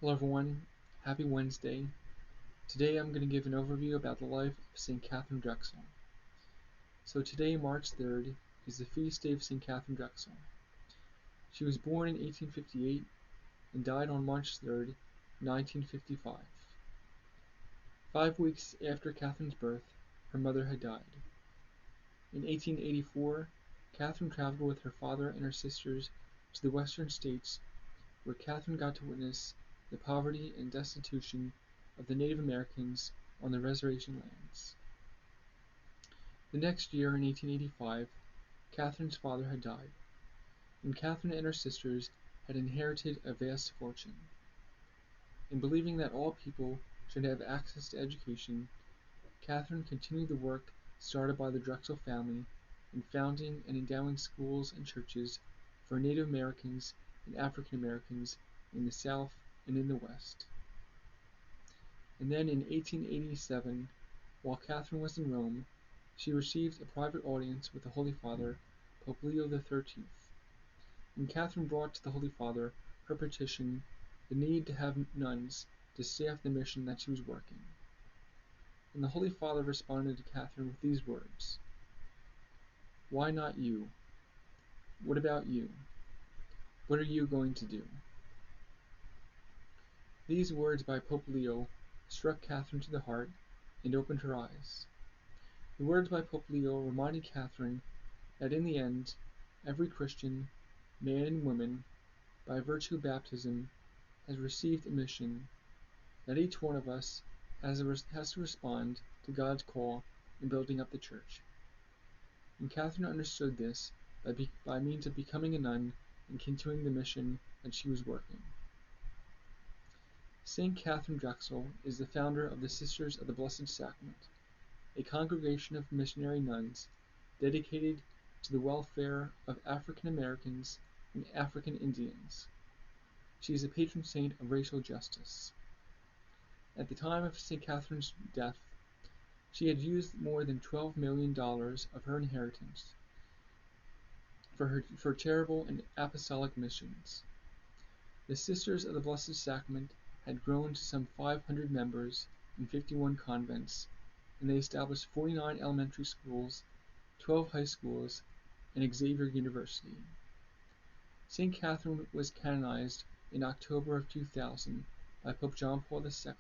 Hello everyone, happy Wednesday. Today I'm going to give an overview about the life of St. Katharine Drexel. So today, March 3rd, is the feast day of St. Katharine Drexel. She was born in 1858 and died on March 3rd, 1955. 5 weeks after Catherine's birth, her mother had died. In 1884, Katharine traveled with her father and her sisters to the western states, where Katharine got to witness the poverty and destitution of the Native Americans on the reservation lands. The next year, in 1885, Katharine's father had died, and Katharine and her sisters had inherited a vast fortune. In believing that all people should have access to education, Katharine continued the work started by the Drexel family in founding and endowing schools and churches for Native Americans and African Americans in the South and in the West. And then in 1887, while Katharine was in Rome, she received a private audience with the Holy Father, Pope Leo XIII. And Katharine brought to the Holy Father her petition, the need to have nuns to staff the mission that she was working. And the Holy Father responded to Katharine with these words: "Why not you? What about you? What are you going to do?" These words by Pope Leo struck Katharine to the heart and opened her eyes. The words by Pope Leo reminded Katharine that in the end, every Christian, man and woman, by virtue of baptism, has received a mission, that each one of us has to respond to God's call in building up the Church. And Katharine understood this by means of becoming a nun and continuing the mission that she was working. St. Katharine Drexel is the founder of the Sisters of the Blessed Sacrament, a congregation of missionary nuns dedicated to the welfare of African Americans and African Indians. She is a patron saint of racial justice. At the time of St. Katharine's death, she had used more than $12 million of her inheritance for charitable and apostolic missions. The Sisters of the Blessed Sacrament had grown to some 500 members in 51 convents, and they established 49 elementary schools, 12 high schools, and Xavier University. St. Katharine was canonized in October of 2000 by Pope John Paul II,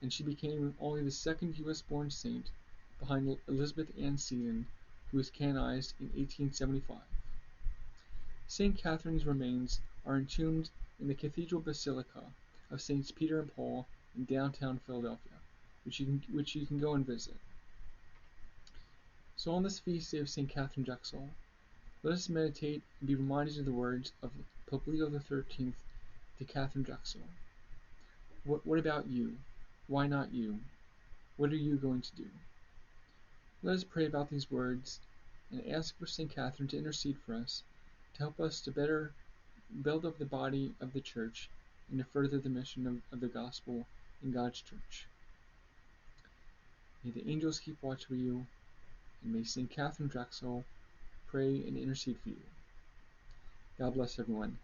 and she became only the second U.S.-born saint behind Elizabeth Ann Seton, who was canonized in 1875. St. Katharine's remains are entombed in the Cathedral Basilica of Saints Peter and Paul in downtown Philadelphia, which you can go and visit. So on this feast day of St. Katharine Drexel, let us meditate and be reminded of the words of Pope Leo XIII to Katharine Drexel. What about you? Why not you? What are you going to do? Let us pray about these words and ask for St. Katharine to intercede for us, to help us to better build up the body of the Church and to further the mission of the Gospel in God's Church. May the angels keep watch over you, and may St. Katharine Drexel pray and intercede for you. God bless everyone.